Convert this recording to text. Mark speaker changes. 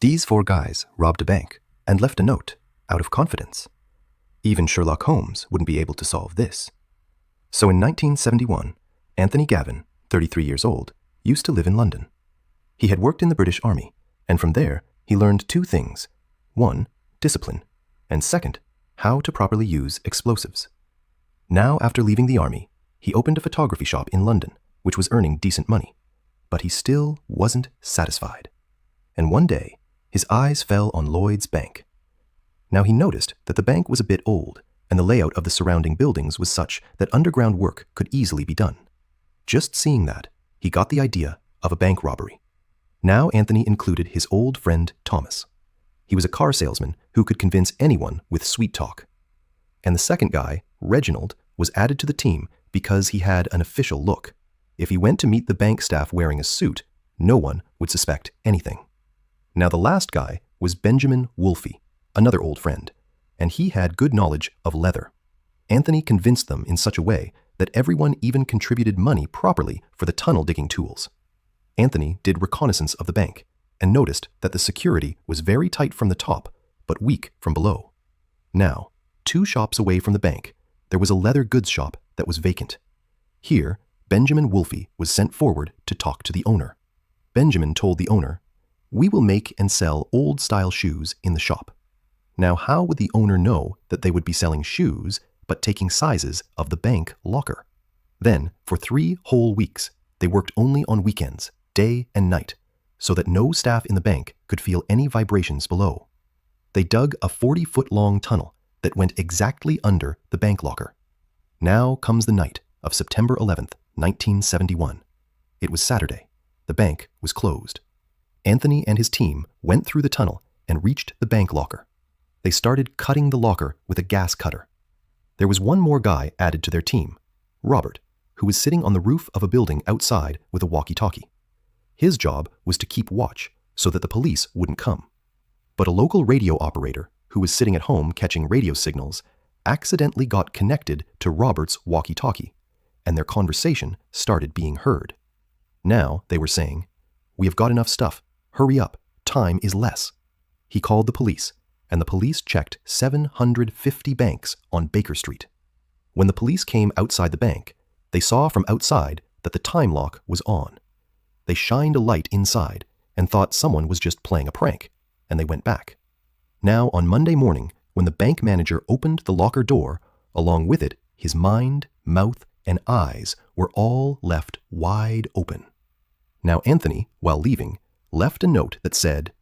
Speaker 1: These four guys robbed a bank and left a note out of confidence. Even Sherlock Holmes wouldn't be able to solve this. So in 1971, Anthony Gavin, 33 years old, used to live in London. He had worked in the British Army, and from there he learned two things. One, discipline, and second, how to properly use explosives. Now, after leaving the army, he opened a photography shop in London, which was earning decent money. But he still wasn't satisfied. And one day, his eyes fell on Lloyd's Bank. Now he noticed that the bank was a bit old, and the layout of the surrounding buildings was such that underground work could easily be done. Just seeing that, he got the idea of a bank robbery. Now Anthony included his old friend Thomas. He was a car salesman who could convince anyone with sweet talk. And the second guy, Reginald, was added to the team because he had an official look. If he went to meet the bank staff wearing a suit, no one would suspect anything. Now the last guy was Benjamin Wolfe, another old friend, and he had good knowledge of leather. Anthony convinced them in such a way that everyone even contributed money properly for the tunnel digging tools. Anthony did reconnaissance of the bank and noticed that the security was very tight from the top, but weak from below. Now, 2 shops away from the bank, there was a leather goods shop that was vacant. Here, Benjamin Wolfe was sent forward to talk to the owner. Benjamin told the owner, "We will make and sell old-style shoes in the shop." Now, how would the owner know that they would be selling shoes but taking sizes of the bank locker? Then, for 3 whole weeks, they worked only on weekends, day and night, so that no staff in the bank could feel any vibrations below. They dug a 40-foot-long tunnel that went exactly under the bank locker. Now comes the night of September 11th, 1971. It was Saturday. The bank was closed. Anthony and his team went through the tunnel and reached the bank locker. They started cutting the locker with a gas cutter. There was one more guy added to their team, Robert, who was sitting on the roof of a building outside with a walkie-talkie. His job was to keep watch so that the police wouldn't come. But a local radio operator, who was sitting at home catching radio signals, accidentally got connected to Robert's walkie-talkie, and their conversation started being heard. Now they were saying, "We have got enough stuff. Hurry up. Time is less." He called the police, and the police checked 750 banks on Baker Street. When the police came outside the bank, they saw from outside that the time lock was on. They shined a light inside and thought someone was just playing a prank, and they went back. Now, on Monday morning, when the bank manager opened the locker door, along with it, his mind, mouth, and eyes were all left wide open. Now Anthony, while leaving, left a note that said,